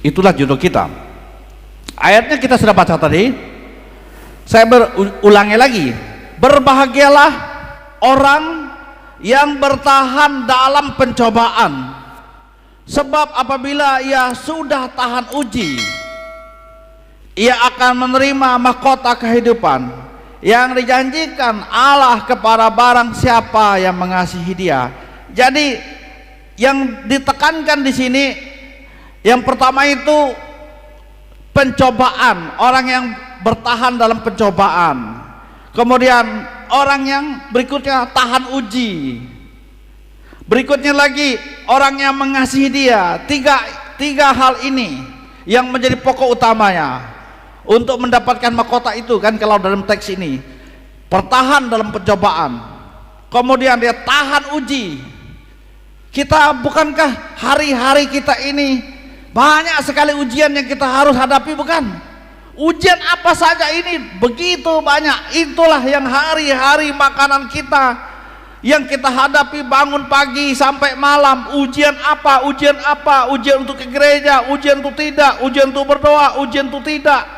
Itulah judul kita. Ayatnya kita sudah baca tadi. Saya ulangi lagi. Berbahagialah orang yang bertahan dalam pencobaan, sebab apabila ia sudah tahan uji, ia akan menerima mahkota kehidupan yang dijanjikan Allah kepada barang siapa yang mengasihi Dia. Jadi yang ditekankan di sini yang pertama itu pencobaan, orang yang bertahan dalam pencobaan. Kemudian orang yang berikutnya tahan uji. Berikutnya lagi orang yang mengasihi Dia. Tiga hal ini yang menjadi pokok utamanya untuk mendapatkan mahkota itu kan, kalau dalam teks ini bertahan dalam pencobaan, kemudian dia tahan uji. Kita bukankah hari-hari kita ini banyak sekali ujian yang kita harus hadapi, bukan? Ujian apa saja ini begitu banyak. Itulah yang hari-hari makanan kita yang kita hadapi, bangun pagi sampai malam. Ujian apa, ujian apa, ujian untuk ke gereja, ujian untuk tidak, ujian untuk berdoa, ujian untuk tidak.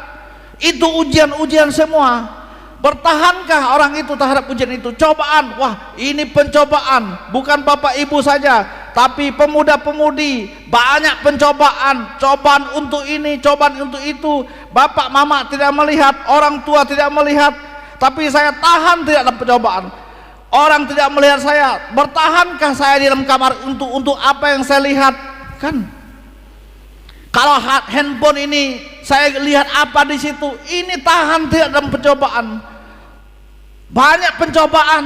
Itu ujian-ujian semua. Bertahankah orang itu terhadap ujian itu? Cobaan, wah ini pencobaan. Bukan bapak ibu saja, tapi pemuda-pemudi, banyak pencobaan. Cobaan untuk ini, cobaan untuk itu. Bapak mama tidak melihat, orang tua tidak melihat, tapi saya tahan tidak dalam pencobaan. Orang tidak melihat saya, bertahankah saya di dalam kamar untuk apa yang saya lihat? Kan kalau handphone ini saya lihat apa di situ, ini tahan tidak dalam pencobaan. Banyak pencobaan,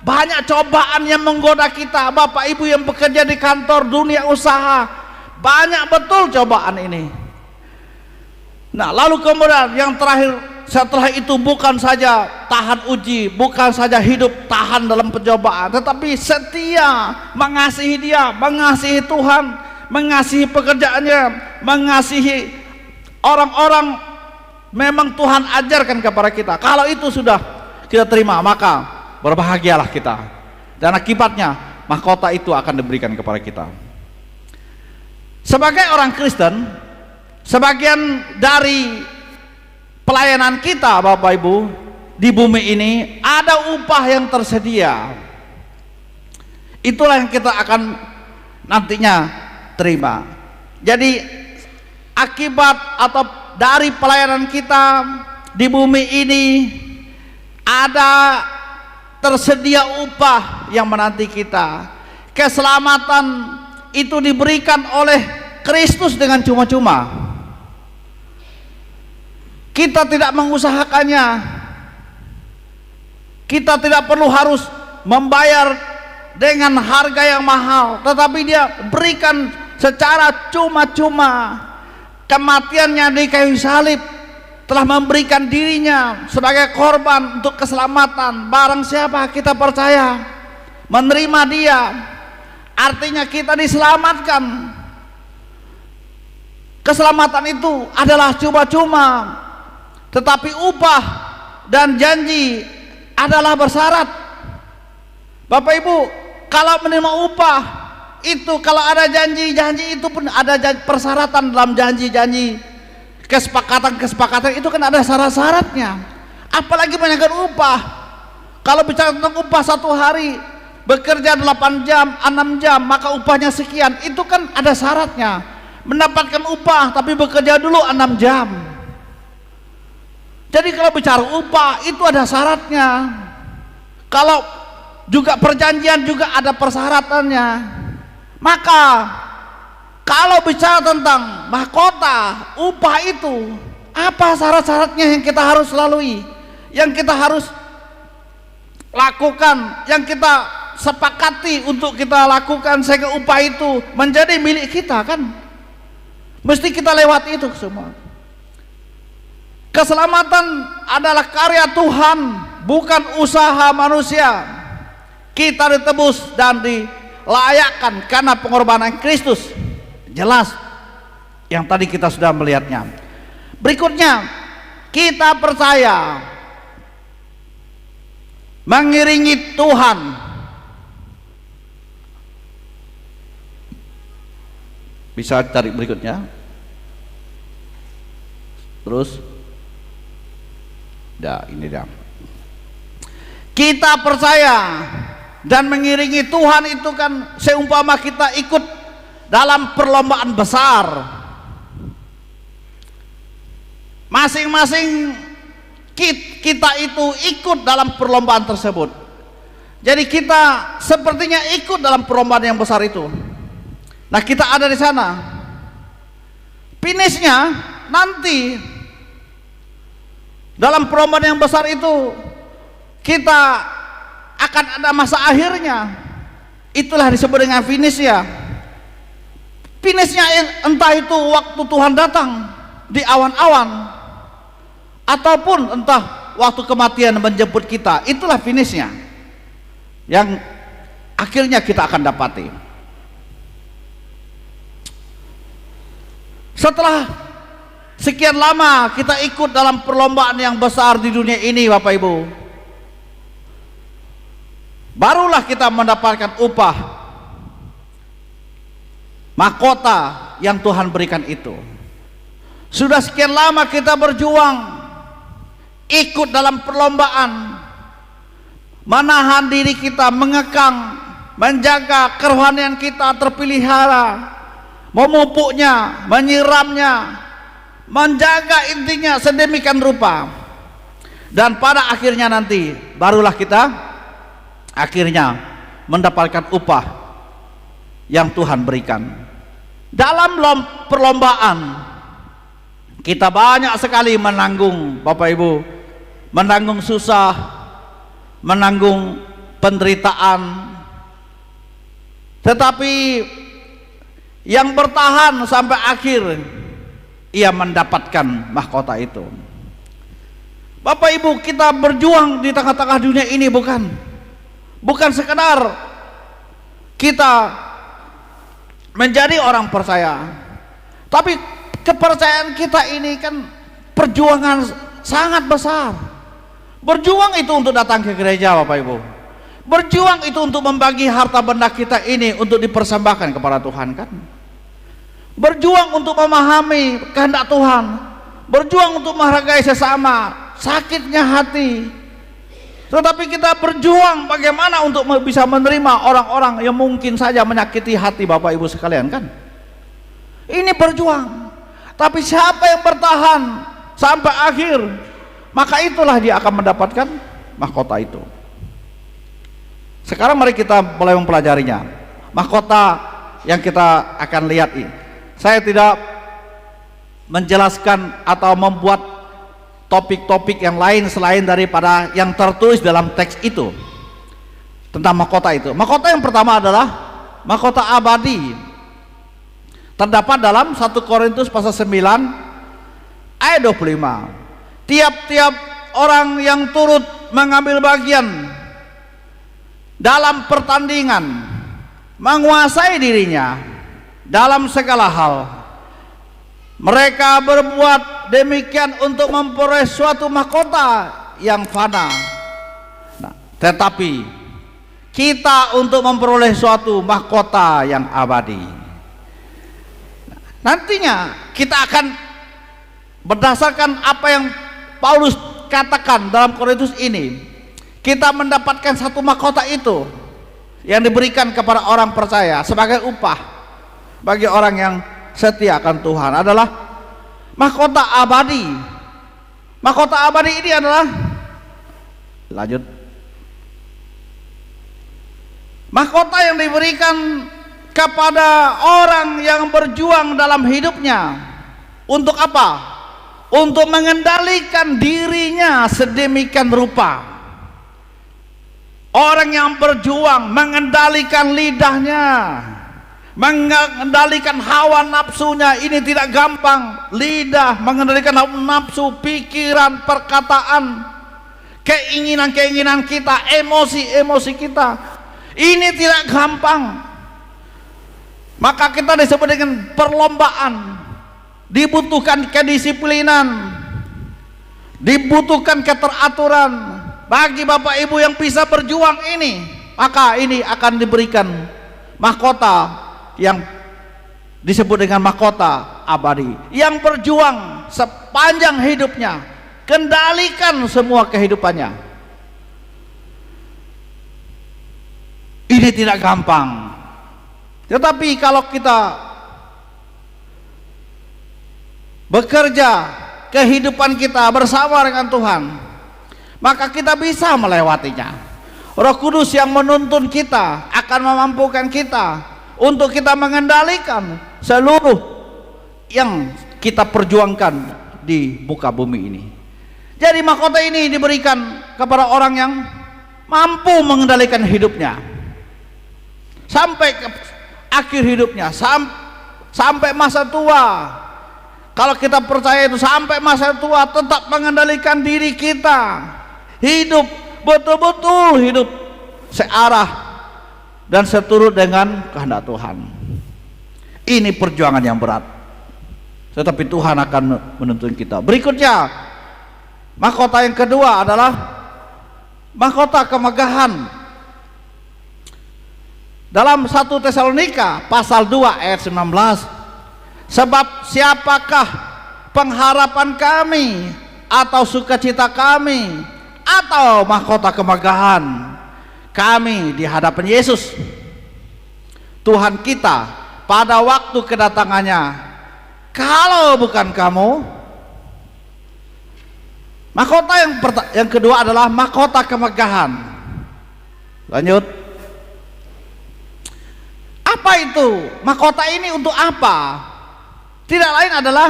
banyak cobaan yang menggoda kita. Bapak ibu yang bekerja di kantor dunia usaha, banyak betul cobaan ini. Nah, lalu kemudian yang terakhir setelah itu bukan saja tahan uji, bukan saja hidup tahan dalam pencobaan, tetapi setia mengasihi Dia, mengasihi Tuhan, mengasihi pekerjaannya, mengasihi orang-orang memang Tuhan ajarkan kepada kita. Kalau itu sudah kita terima, maka berbahagialah kita, dan akibatnya mahkota itu akan diberikan kepada kita. Sebagai orang Kristen, sebagian dari pelayanan kita Bapak Ibu di bumi ini ada upah yang tersedia. Itulah yang kita akan nantinya terima. Jadi akibat atau dari pelayanan kita di bumi ini ada tersedia upah yang menanti kita. Keselamatan itu diberikan oleh Kristus dengan cuma-cuma. Kita tidak mengusahakannya. Kita tidak perlu harus membayar dengan harga yang mahal, tetapi Dia berikan secara cuma-cuma. Kematiannya di kayu salib telah memberikan dirinya sebagai korban untuk keselamatan. Barang siapa kita percaya menerima Dia, artinya kita diselamatkan. Keselamatan itu adalah cuma-cuma, tetapi upah dan janji adalah bersyarat. Bapak Ibu, kalau menerima upah itu, kalau ada janji-janji itu pun ada persyaratan dalam janji-janji. Kesepakatan itu kan ada syarat-syaratnya. Apalagi banyakkan upah. Kalau bicara tentang upah satu hari bekerja 8 jam, 6 jam, maka upahnya sekian. Itu kan ada syaratnya. Mendapatkan upah tapi bekerja dulu 6 jam. Jadi kalau bicara upah itu ada syaratnya. Kalau juga perjanjian juga ada persyaratannya. Maka kalau bicara tentang mahkota upah itu, apa syarat-syaratnya yang kita harus lalui, yang kita harus lakukan, yang kita sepakati untuk kita lakukan sehingga upah itu menjadi milik kita, kan? Mesti kita lewati itu semua. Keselamatan adalah karya Tuhan, bukan usaha manusia. Kita ditebus dan dilayakkan karena pengorbanan Kristus. Jelas yang tadi kita sudah melihatnya. Berikutnya, kita percaya mengiringi Tuhan. Bisa cari berikutnya. Terus ini dia. Kita percaya dan mengiringi Tuhan itu kan seumpama kita ikut dalam perlombaan besar. Masing-masing kita itu ikut dalam perlombaan tersebut. Jadi kita sepertinya ikut dalam perlombaan yang besar itu. Nah, kita ada di sana. Finishnya nanti dalam perlombaan yang besar itu kita akan ada masa akhirnya. Itulah disebut dengan finish ya. Finishnya entah itu waktu Tuhan datang di awan-awan, ataupun entah waktu kematian menjemput kita. Itulah finishnya yang akhirnya kita akan dapati. Setelah sekian lama kita ikut dalam perlombaan yang besar di dunia ini, Bapak Ibu, barulah kita mendapatkan upah mahkota yang Tuhan berikan itu. Sudah sekian lama kita berjuang, ikut dalam perlombaan, menahan diri kita, mengekang, menjaga kerohanian kita terpelihara, memupuknya, menyiramnya, menjaga intinya sedemikian rupa. Dan pada akhirnya nanti barulah kita akhirnya mendapatkan upah yang Tuhan berikan. Dalam perlombaan kita banyak sekali menanggung, Bapak Ibu, menanggung susah, menanggung penderitaan, tetapi yang bertahan sampai akhir, ia mendapatkan mahkota itu. Bapak Ibu, kita berjuang di tengah-tengah dunia ini bukan sekedar kita menjadi orang percaya, tapi kepercayaan kita ini kan perjuangan sangat besar. Berjuang itu untuk datang ke gereja, Bapak Ibu. Berjuang itu untuk membagi harta benda kita ini untuk dipersembahkan kepada Tuhan kan. Berjuang untuk memahami kehendak Tuhan. Berjuang untuk menghargai sesama, sakitnya hati. Tetapi kita berjuang bagaimana untuk bisa menerima orang-orang yang mungkin saja menyakiti hati Bapak Ibu sekalian kan. Ini berjuang. Tapi siapa yang bertahan sampai akhir, maka itulah dia akan mendapatkan mahkota itu. Sekarang mari kita mulai mempelajarinya. Mahkota yang kita akan lihat ini, saya tidak menjelaskan atau membuat topik-topik yang lain selain daripada yang tertulis dalam teks itu tentang mahkota itu. Mahkota yang pertama adalah mahkota abadi. Terdapat dalam 1 Korintus pasal 9 ayat 25. Tiap-tiap orang yang turut mengambil bagian dalam pertandingan menguasai dirinya dalam segala hal. Mereka berbuat demikian untuk memperoleh suatu mahkota yang fana. Nah, tetapi kita untuk memperoleh suatu mahkota yang abadi. Nantinya kita akan berdasarkan apa yang Paulus katakan dalam Korintus ini, kita mendapatkan satu mahkota itu yang diberikan kepada orang percaya sebagai upah bagi orang yang setia akan Tuhan, adalah mahkota abadi. Mahkota abadi ini adalah, lanjut, mahkota yang diberikan kepada orang yang berjuang dalam hidupnya. Untuk apa? Untuk mengendalikan dirinya sedemikian rupa. Orang yang berjuang mengendalikan lidahnya, mengendalikan hawa nafsunya. Ini tidak gampang. Lidah mengendalikan hawa nafsu, pikiran, perkataan, keinginan-keinginan kita, emosi-emosi kita. Ini tidak gampang. Maka kita disebut dengan perlombaan. Dibutuhkan kedisiplinan, dibutuhkan keteraturan. Bagi Bapak Ibu yang bisa berjuang ini, maka ini akan diberikan mahkota yang disebut dengan mahkota abadi. Yang berjuang sepanjang hidupnya. Kendalikan semua kehidupannya. Ini tidak gampang. Tetapi kalau kita bekerja kehidupan kita bersama dengan Tuhan, maka kita bisa melewatinya. Roh Kudus yang menuntun kita akan memampukan kita untuk kita mengendalikan seluruh yang kita perjuangkan di muka bumi ini. Jadi mahkota ini diberikan kepada orang yang mampu mengendalikan hidupnya sampai ke akhir hidupnya, sampai masa tua. Kalau kita percaya itu sampai masa tua tetap mengendalikan diri kita, hidup betul-betul hidup searah dan seturut dengan kehendak Tuhan. Ini perjuangan yang berat, tetapi Tuhan akan menuntun kita. Berikutnya, mahkota yang kedua adalah mahkota kemegahan. Dalam 1 Tesalonika pasal 2 ayat 19, sebab siapakah pengharapan kami atau sukacita kami atau mahkota kemegahan kami di hadapan Yesus Tuhan kita pada waktu kedatangannya, kalau bukan kamu. Mahkota yang kedua adalah mahkota kemegahan. Lanjut. Apa itu? Mahkota ini untuk apa? Tidak lain adalah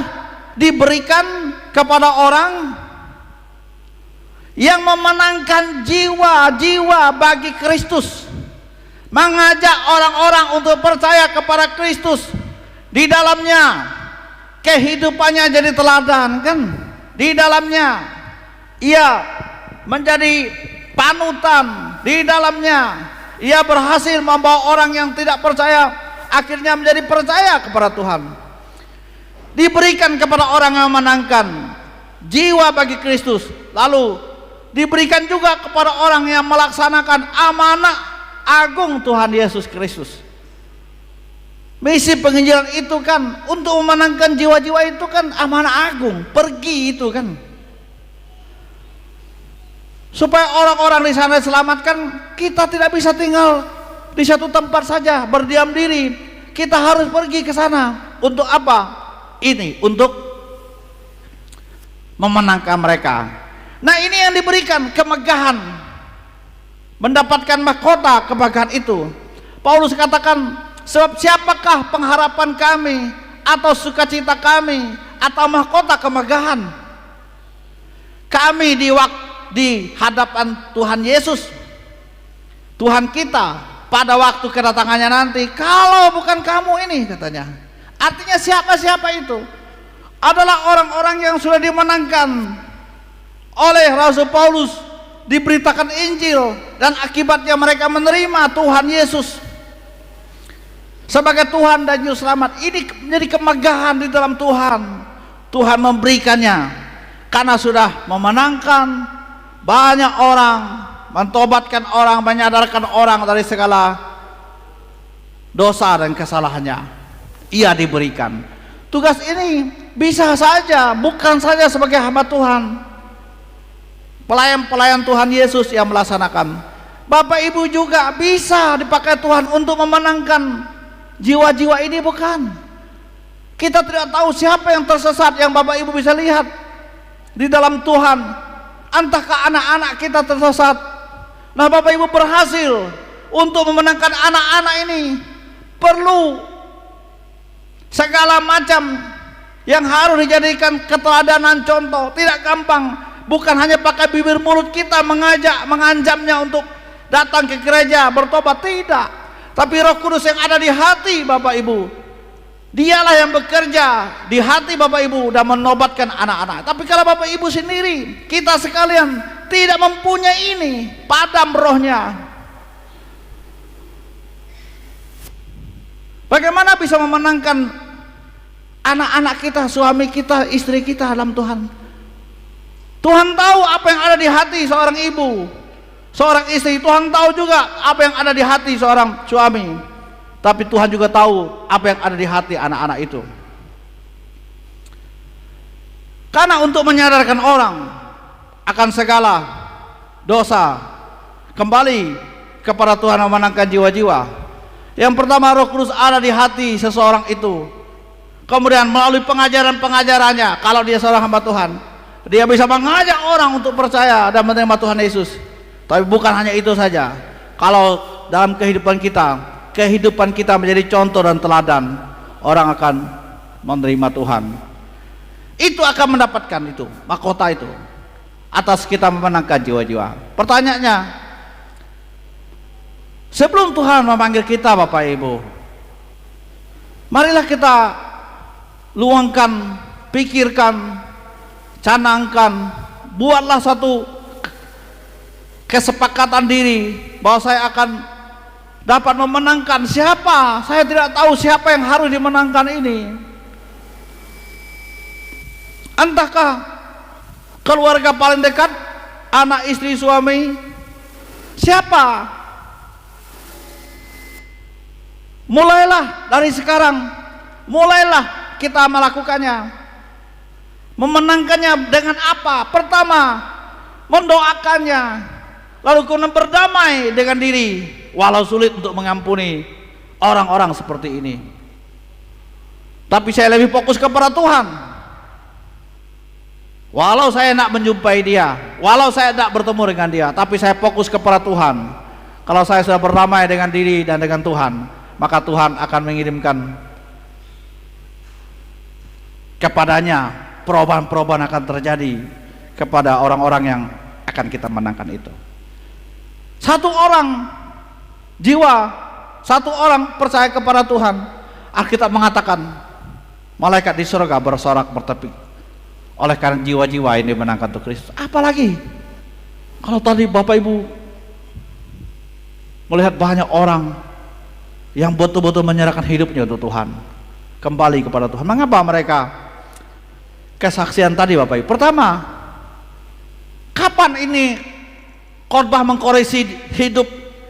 diberikan kepada orang yang memenangkan jiwa-jiwa bagi Kristus, mengajak orang-orang untuk percaya kepada Kristus. Di dalamnya kehidupannya jadi teladan, kan? Di dalamnya ia menjadi panutan. Di dalamnya ia berhasil membawa orang yang tidak percaya akhirnya menjadi percaya kepada Tuhan. Diberikan kepada orang yang memenangkan jiwa bagi Kristus, lalu diberikan juga kepada orang yang melaksanakan amanah agung Tuhan Yesus Kristus. Misi penginjilan itu kan untuk memenangkan jiwa-jiwa, itu kan amanah agung, pergi itu kan, supaya orang-orang di sana diselamatkan. Kita tidak bisa tinggal di satu tempat saja berdiam diri, kita harus pergi ke sana. Untuk apa? Ini untuk memenangkan mereka. Nah, ini yang diberikan kemegahan, mendapatkan mahkota kemegahan itu. Paulus katakan, sebab siapakah pengharapan kami atau sukacita kami atau mahkota kemegahan kami di hadapan Tuhan Yesus Tuhan kita pada waktu kedatangannya nanti, kalau bukan kamu ini, katanya. Artinya siapa-siapa itu adalah orang-orang yang sudah dimenangkan oleh Rasul Paulus, diberitakan Injil, dan akibatnya mereka menerima Tuhan Yesus sebagai Tuhan dan Juru Selamat. Ini menjadi kemegahan di dalam Tuhan. Tuhan memberikannya karena sudah memenangkan banyak orang, mentobatkan orang, menyadarkan orang dari segala dosa dan kesalahannya. Ia diberikan tugas ini, bisa saja bukan saja sebagai hamba Tuhan, pelayan-pelayan Tuhan Yesus yang melaksanakan. Bapak Ibu juga bisa dipakai Tuhan untuk memenangkan jiwa-jiwa ini, bukan? Kita tidak tahu siapa yang tersesat yang Bapak Ibu bisa lihat di dalam Tuhan. Entahkah anak-anak kita tersesat. Nah, Bapak Ibu berhasil untuk memenangkan anak-anak ini, perlu segala macam yang harus dijadikan keteladanan contoh. Tidak gampang, bukan hanya pakai bibir mulut kita mengajak, mengancamnya untuk datang ke gereja bertobat, tidak. Tapi Roh Kudus yang ada di hati Bapak Ibu, dialah yang bekerja di hati Bapak Ibu dan menobatkan anak-anak. Tapi kalau Bapak Ibu sendiri, kita sekalian tidak mempunyai ini, padam rohnya, bagaimana bisa memenangkan anak-anak kita, suami kita, istri kita dalam Tuhan? Tuhan tahu apa yang ada di hati seorang ibu, seorang istri. Tuhan tahu juga apa yang ada di hati seorang suami. Tapi Tuhan juga tahu apa yang ada di hati anak-anak itu. Karena untuk menyadarkan orang akan segala dosa, kembali kepada Tuhan, memenangkan jiwa-jiwa. Yang pertama, Roh Kudus ada di hati seseorang itu. Kemudian melalui pengajaran-pengajarannya, kalau dia seorang hamba Tuhan, dia bisa mengajak orang untuk percaya dan menerima Tuhan Yesus. Tapi bukan hanya itu saja. Kalau dalam kehidupan kita menjadi contoh dan teladan, orang akan menerima Tuhan. Itu akan mendapatkan itu, mahkota itu, atas kita memenangkan jiwa-jiwa. Pertanyaannya, sebelum Tuhan memanggil kita Bapak Ibu, marilah kita luangkan, pikirkan, canangkan, buatlah satu kesepakatan diri bahwa saya akan dapat memenangkan. Siapa? Saya tidak tahu siapa yang harus dimenangkan ini. Entahkah keluarga paling dekat, anak, istri, suami, siapa? Mulailah dari sekarang, mulailah kita melakukannya. Memenangkannya dengan apa? Pertama, mendoakannya, lalu kemudian berdamai dengan diri, walau sulit untuk mengampuni orang-orang seperti ini. Tapi saya lebih fokus kepada Tuhan. Walau saya tidak menjumpai dia, walau saya tidak bertemu dengan dia, tapi saya fokus kepada Tuhan. Kalau saya sudah berdamai dengan diri dan dengan Tuhan, maka Tuhan akan mengirimkan kepadanya perubahan-perubahan akan terjadi kepada orang-orang yang akan kita menangkan itu. Satu orang jiwa, satu orang percaya kepada Tuhan, Alkitab mengatakan malaikat di surga bersorak bertepik oleh karena jiwa-jiwa ini menangkan untuk Kristus. Apalagi kalau tadi Bapak Ibu melihat banyak orang yang betul-betul menyerahkan hidupnya untuk Tuhan, kembali kepada Tuhan. Mengapa mereka kesaksian tadi Bapak Ibu? Pertama, kapan ini khotbah mengkoreksi hidup,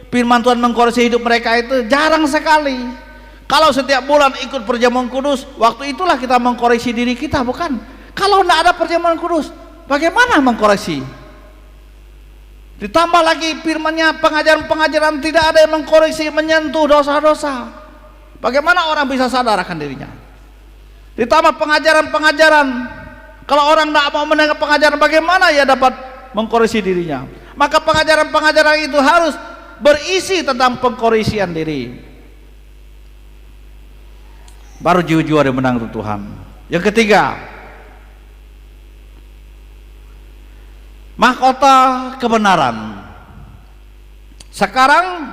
firman Tuhan mengkoreksi hidup mereka? Itu jarang sekali. Kalau setiap bulan ikut perjamuan kudus, waktu itulah kita mengkoreksi diri kita, bukan? Kalau tidak ada perjamuan kudus, bagaimana mengkoreksi? Ditambah lagi firman-Nya, pengajaran-pengajaran tidak ada yang mengkoreksi, menyentuh dosa-dosa. Bagaimana orang bisa sadar akan dirinya? Ditambah pengajaran-pengajaran, kalau orang tidak mau mendengar pengajaran, bagaimana ia dapat mengkoreksi dirinya? Maka pengajaran-pengajaran itu harus berisi tentang pengkoreksian diri. Baru jiwa-jiwa yang menang untuk Tuhan. Yang ketiga, mahkota kebenaran. Sekarang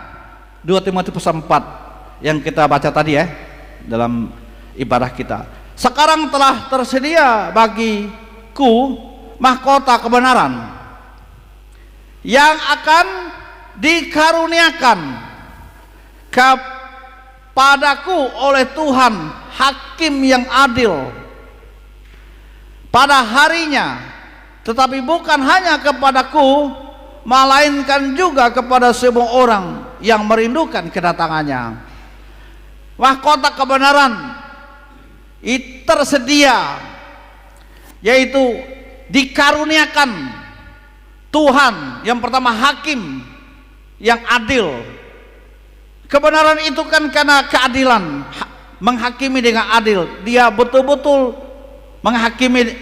2 Timotius pasal 4 yang kita baca tadi ya dalam ibadah kita. Sekarang telah tersedia bagiku mahkota kebenaran yang akan dikaruniakan kepadaku oleh Tuhan Hakim yang adil pada harinya, tetapi bukan hanya kepadaku, melainkan juga kepada semua orang yang merindukan kedatangannya. Mahkota kebenaran itu tersedia, yaitu dikaruniakan Tuhan yang pertama, Hakim yang adil. Kebenaran itu kan karena keadilan, menghakimi dengan adil. Dia betul-betul menghakimi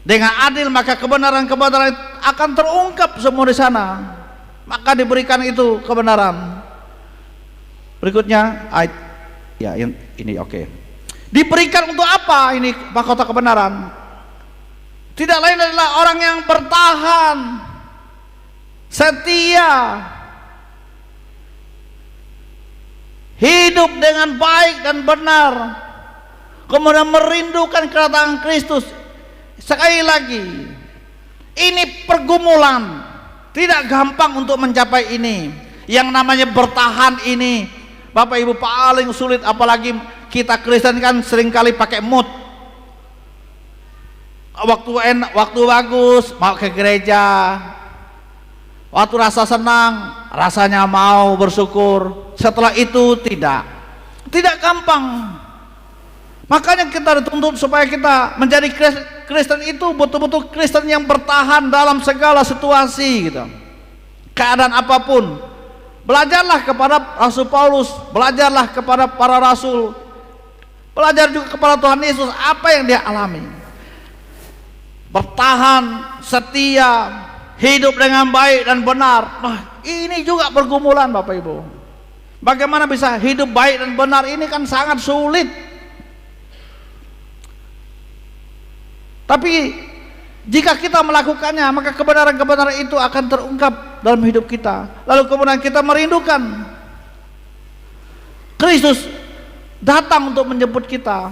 dengan adil, maka kebenaran-kebenaran akan terungkap semua di sana. Maka diberikan itu kebenaran. Berikutnya ayat ya ini oke. Diberikan untuk apa ini mahkota kebenaran? Tidak lain adalah orang yang bertahan, setia, hidup dengan baik dan benar, kemudian merindukan kedatangan Kristus. Sekali lagi, ini pergumulan, tidak gampang untuk mencapai ini. Yang namanya bertahan ini, Bapak Ibu, paling sulit. Apalagi kita Kristen kan seringkali pakai mood. Waktu enak, waktu bagus mau ke gereja, waktu rasa senang rasanya mau bersyukur, setelah itu tidak gampang. Makanya kita dituntut supaya kita menjadi Kristen itu betul-betul Kristen yang bertahan dalam segala situasi gitu. Keadaan apapun. Belajarlah kepada Rasul Paulus, belajarlah kepada para rasul, belajar juga kepada Tuhan Yesus apa yang dia alami. Bertahan, setia, hidup dengan baik dan benar. Nah, ini juga pergumulan Bapak Ibu. Bagaimana bisa hidup baik dan benar, ini kan sangat sulit. Tapi jika kita melakukannya, maka kebenaran-kebenaran itu akan terungkap dalam hidup kita. Lalu kemudian kita merindukan Kristus datang untuk menjemput kita.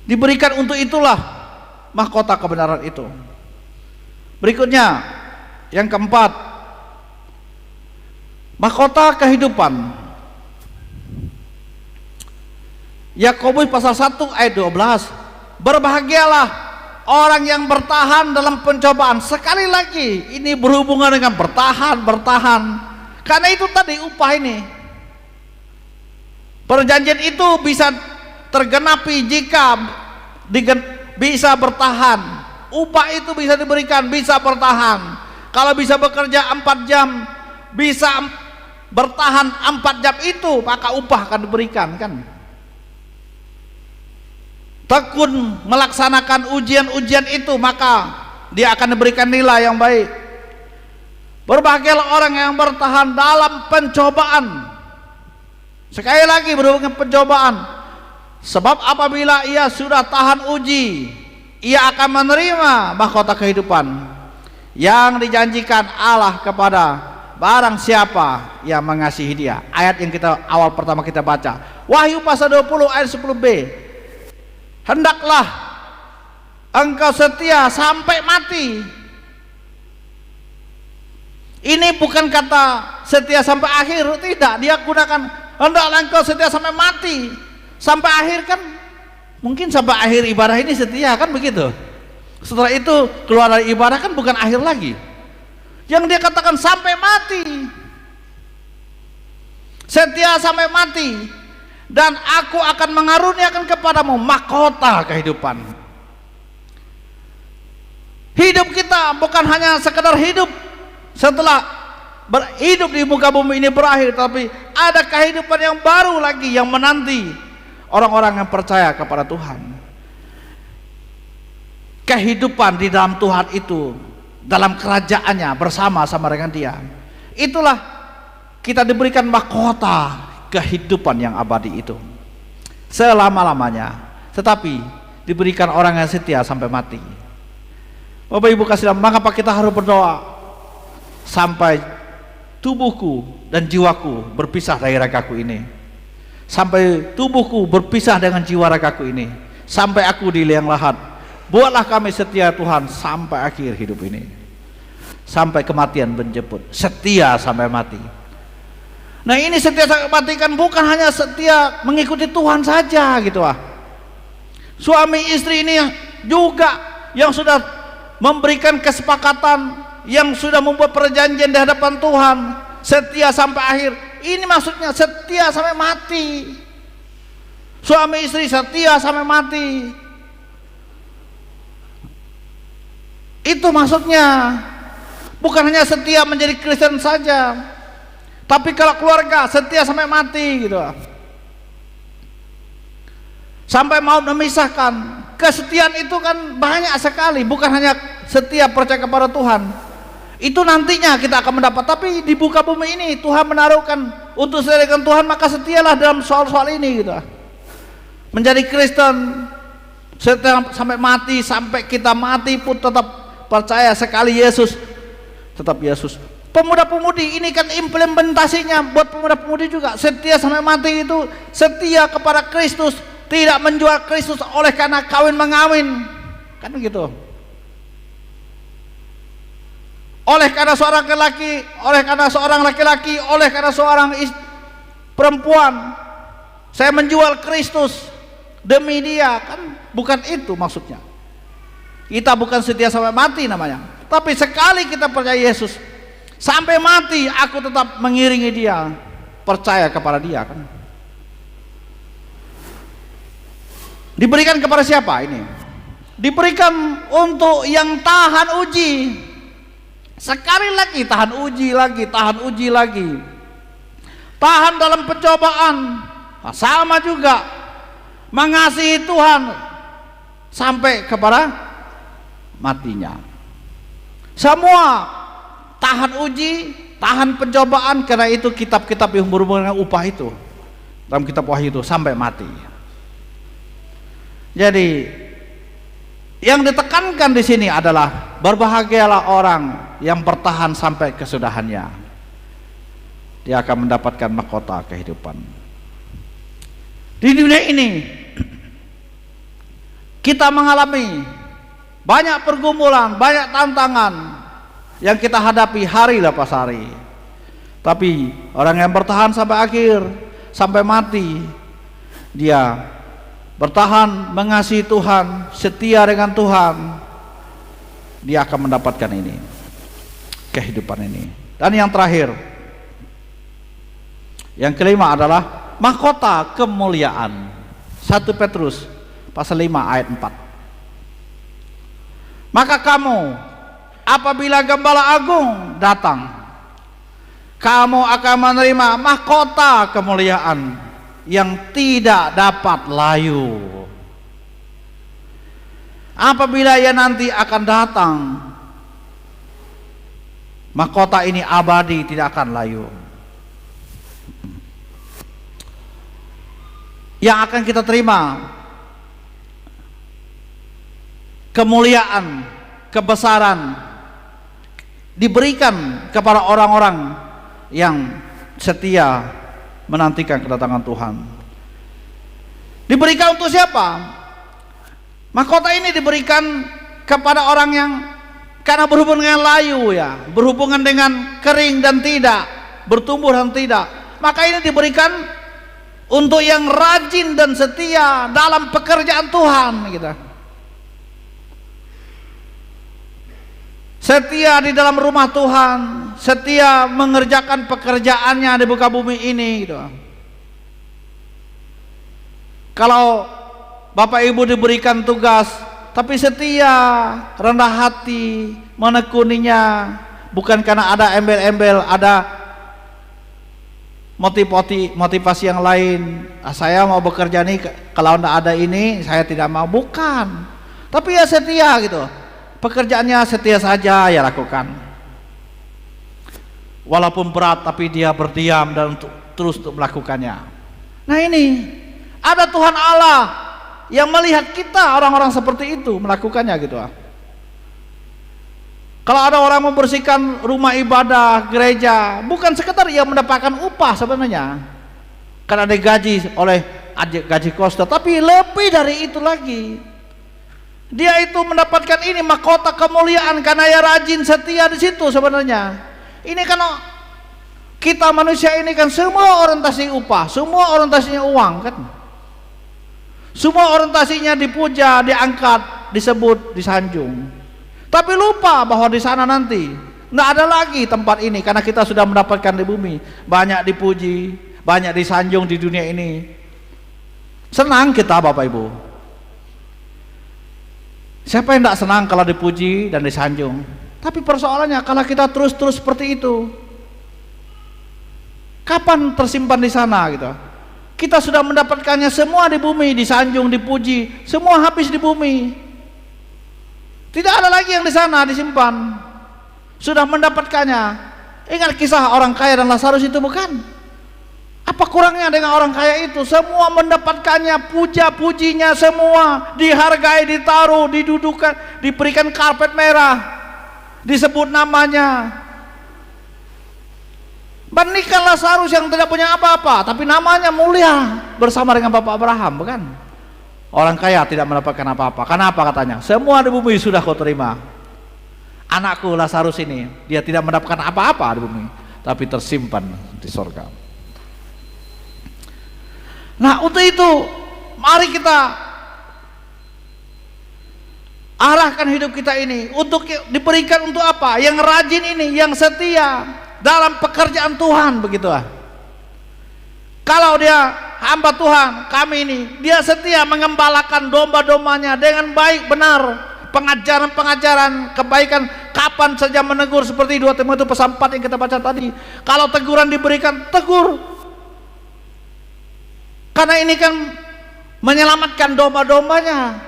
Diberikan untuk itulah mahkota kebenaran itu. Berikutnya, yang keempat, mahkota kehidupan. Yakobus pasal 1 ayat 12. Berbahagialah orang yang bertahan dalam pencobaan. Sekali lagi, ini berhubungan dengan bertahan. Karena itu tadi upah ini. Perjanjian itu bisa tergenapi jika bisa bertahan. Upah itu bisa diberikan, bisa bertahan. Kalau bisa bekerja 4 jam, bisa bertahan 4 jam itu, maka upah akan diberikan, kan? Tekun melaksanakan ujian-ujian itu, maka dia akan diberikan nilai yang baik. Berbahagialah orang yang bertahan dalam pencobaan. Sekali lagi berhubungan pencobaan. Sebab apabila ia sudah tahan uji, ia akan menerima mahkota kehidupan yang dijanjikan Allah kepada barang siapa yang mengasihi dia. Ayat yang kita awal pertama kita baca, Wahyu pasal 20 ayat 10b. Hendaklah engkau setia sampai mati. Ini bukan kata setia sampai akhir, tidak. Dia gunakan hendaklah engkau setia sampai mati. Sampai akhir kan mungkin sampai akhir ibadah ini setia, kan begitu. Setelah itu keluar dari ibadah kan bukan akhir lagi. Yang dia katakan sampai mati. Setia sampai mati. Dan aku akan mengaruniakan kepadamu mahkota kehidupan. Hidup kita bukan hanya sekedar hidup setelah hidup di muka bumi ini berakhir, tapi ada kehidupan yang baru lagi yang menanti orang-orang yang percaya kepada Tuhan. Kehidupan di dalam Tuhan itu, dalam kerajaannya bersama-sama dengan Dia. Itulah kita diberikan mahkota kehidupan yang abadi itu selama-lamanya, tetapi diberikan orang yang setia sampai mati. Bapak Ibu kasih dalam, mengapa kita harus berdoa sampai tubuhku dan jiwaku berpisah dari ragaku ini, sampai tubuhku berpisah dengan jiwa ragaku ini, sampai aku di liang lahat. Buatlah kami setia Tuhan sampai akhir hidup ini, sampai kematian menjemput, setia sampai mati. Nah, ini setia sampai mati kan bukan hanya setia mengikuti Tuhan saja gitu Suami istri ini juga yang sudah memberikan kesepakatan, yang sudah membuat perjanjian di hadapan Tuhan, setia sampai akhir. Ini maksudnya setia sampai mati. Suami istri setia sampai mati. Itu maksudnya. Bukan hanya setia menjadi Kristen saja, tapi kalau keluarga setia sampai mati gitu. Sampai mau memisahkan. Kesetiaan itu kan banyak sekali, bukan hanya setia percaya kepada Tuhan. Itu nantinya kita akan mendapat, tapi di muka bumi ini Tuhan menaruhkan untuk setia dengan Tuhan, maka setialah dalam soal-soal ini gitu. Menjadi Kristen setia sampai mati, sampai kita mati pun tetap percaya sekali Yesus, tetap Yesus. Pemuda-pemudi ini kan implementasinya buat pemuda-pemudi juga. Setia sampai mati itu setia kepada Kristus, tidak menjual Kristus oleh karena kawin mengawin, kan begitu. Oleh karena seorang laki-laki, oleh karena seorang laki-laki, oleh karena seorang perempuan, saya menjual Kristus demi dia, kan bukan itu maksudnya. Kita bukan setia sampai mati namanya, tapi sekali kita percaya Yesus, sampai mati aku tetap mengiringi dia, percaya kepada dia, kan. Diberikan kepada siapa ini? Diberikan untuk yang tahan uji. Sekali lagi tahan uji lagi, tahan uji lagi. Tahan dalam pencobaan. Nah, sama juga mengasihi Tuhan sampai kepada matinya. Semua tahan uji, tahan pencobaan, karena itu kitab-kitab yang berhubungan dengan upah itu dalam kitab Wahyu itu sampai mati. Jadi yang ditekankan di sini adalah berbahagialah orang yang bertahan sampai kesudahannya. Dia akan mendapatkan mahkota kehidupan. Di dunia ini kita mengalami banyak pergumulan, banyak tantangan yang kita hadapi hari lepas hari. Tapi orang yang bertahan sampai akhir, sampai mati, dia bertahan mengasihi Tuhan, setia dengan Tuhan, dia akan mendapatkan ini, kehidupan ini. Dan yang terakhir, yang kelima adalah mahkota kemuliaan. 1 Petrus pasal 5 ayat 4. Maka kamu apabila Gembala Agung datang, kamu akan menerima mahkota kemuliaan yang tidak dapat layu. Apabila ia nanti akan datang, mahkota ini abadi, tidak akan layu. Yang akan kita terima kemuliaan, kebesaran diberikan kepada orang-orang yang setia menantikan kedatangan Tuhan. Diberikan untuk siapa? Mahkota ini diberikan kepada orang yang karena berhubungan dengan layu, ya, berhubungan dengan kering dan tidak, bertumbuh dan tidak. Maka ini diberikan untuk yang rajin dan setia dalam pekerjaan Tuhan, gitu. Setia di dalam rumah Tuhan, setia mengerjakan pekerjaannya di muka bumi ini, gitu. Kalau Bapak Ibu diberikan tugas tapi setia, rendah hati, menekuninya, bukan karena ada embel-embel, ada motivasi yang lain. Saya mau bekerja nih, kalau tidak ada ini saya tidak mau, bukan. Tapi ya setia, gitu. Pekerjaannya setia saja ya lakukan. Walaupun berat tapi dia berdiam dan terus untuk melakukannya. Nah ini ada Tuhan Allah yang melihat kita orang-orang seperti itu melakukannya, gitu. Kalau ada orang membersihkan rumah ibadah, gereja, bukan sekedar ia mendapatkan upah sebenarnya, karena digaji oleh gaji kos, tapi lebih dari itu lagi. Dia itu mendapatkan ini mahkota kemuliaan karena ia rajin setia di situ sebenarnya. Ini kan kita manusia ini kan semua orientasi upah, semua orientasinya uang, kan? Semua orientasinya dipuja, diangkat, disebut, disanjung. Tapi lupa bahwa di sana nanti nggak ada lagi tempat ini, karena kita sudah mendapatkan di bumi. Banyak dipuji, banyak disanjung di dunia ini. Senang kita, Bapak Ibu. Siapa yang tidak senang kalau dipuji dan disanjung? Tapi persoalannya kalau kita terus-terus seperti itu, kapan tersimpan di sana, gitu? Kita sudah mendapatkannya semua di bumi, disanjung, dipuji, semua habis di bumi. Tidak ada lagi yang di sana disimpan. Sudah mendapatkannya. Ingat kisah orang kaya dan Lazarus itu, bukan? Apa kurangnya dengan orang kaya itu? Semua mendapatkannya, puja-pujinya semua, dihargai, ditaruh, didudukan, diberikan karpet merah, disebut namanya. Bandingkan Lazarus yang tidak punya apa-apa, tapi namanya mulia bersama dengan Bapak Abraham, bukan? Orang kaya tidak mendapatkan apa-apa. Kenapa katanya? Semua di bumi sudah kau terima. Anakku Lazarus ini, dia tidak mendapatkan apa-apa di bumi, tapi tersimpan di sorga. Nah, untuk itu mari kita arahkan hidup kita ini untuk diberikan untuk apa? Yang rajin ini, yang setia dalam pekerjaan Tuhan, begitu. Kalau dia hamba Tuhan kami ini, dia setia mengembalakan domba-dombanya dengan baik benar. Pengajaran-pengajaran kebaikan kapan saja menegur, seperti 2 Timotius pasal 4 yang kita baca tadi. Kalau teguran diberikan, tegur. Karena ini kan menyelamatkan domba-dombanya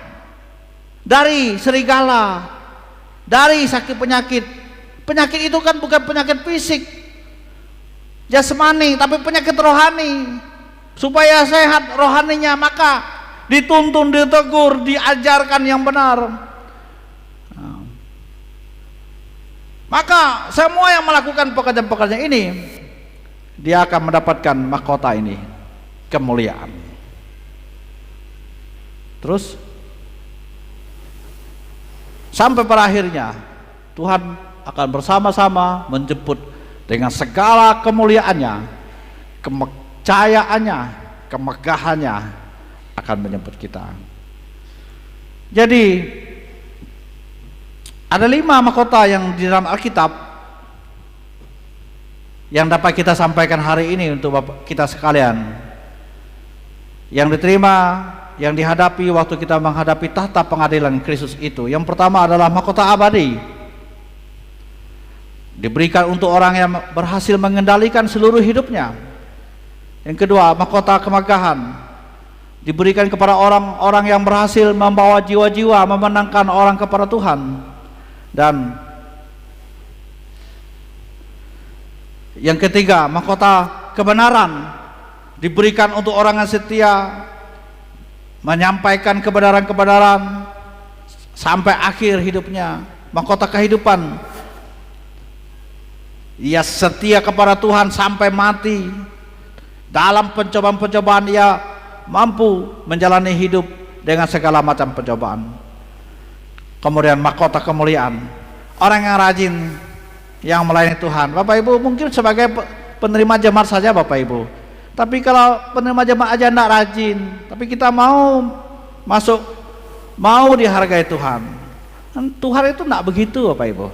dari serigala, dari sakit penyakit. Penyakit itu kan bukan penyakit fisik jasmani, tapi penyakit rohani. Supaya sehat rohaninya, maka dituntun, ditegur, diajarkan yang benar. Maka semua yang melakukan pekerjaan-pekerjaan ini, dia akan mendapatkan mahkota ini, kemuliaan. Terus sampai pada akhirnya Tuhan akan bersama-sama menjemput dengan segala kemuliaannya, kepercayaannya, kemegahannya akan menjemput kita. Jadi ada 5 mahkota yang di dalam Alkitab yang dapat kita sampaikan hari ini untuk Bapak kita sekalian, yang diterima, yang dihadapi waktu kita menghadapi tahta pengadilan Kristus itu. Yang pertama adalah mahkota abadi, diberikan untuk orang yang berhasil mengendalikan seluruh hidupnya. Yang kedua, mahkota kemegahan, diberikan kepada orang-orang yang berhasil membawa jiwa-jiwa, memenangkan orang kepada Tuhan. Dan yang ketiga, mahkota kebenaran, diberikan untuk orang yang setia menyampaikan kebenaran-kebenaran sampai akhir hidupnya. Mahkota kehidupan, ia setia kepada Tuhan sampai mati. Dalam pencobaan-pencobaan ia mampu menjalani hidup dengan segala macam pencobaan. Kemudian mahkota kemuliaan, orang yang rajin, yang melayani Tuhan. Bapak Ibu mungkin sebagai penerima jemaat saja Bapak Ibu, tapi kalau penerima jemaat aja tidak rajin, tapi kita mau masuk, mau dihargai Tuhan. Tuhan itu tidak begitu Bapak Ibu.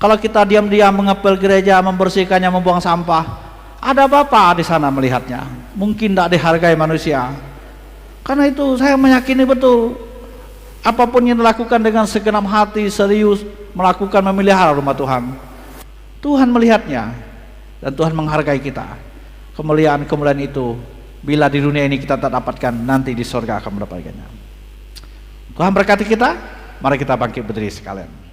Kalau kita diam-diam mengepel gereja, membersihkannya, membuang sampah, ada Bapak di sana melihatnya, mungkin tidak dihargai manusia. Karena itu saya meyakini betul, apapun yang dilakukan dengan segenap hati, serius, melakukan memelihara rumah Tuhan, Tuhan melihatnya dan Tuhan menghargai kita. Kemuliaan-kemuliaan itu bila di dunia ini kita tak dapatkan, nanti di surga akan mendapatkannya. Tuhan berkati kita. Mari kita bangkit berdiri sekalian.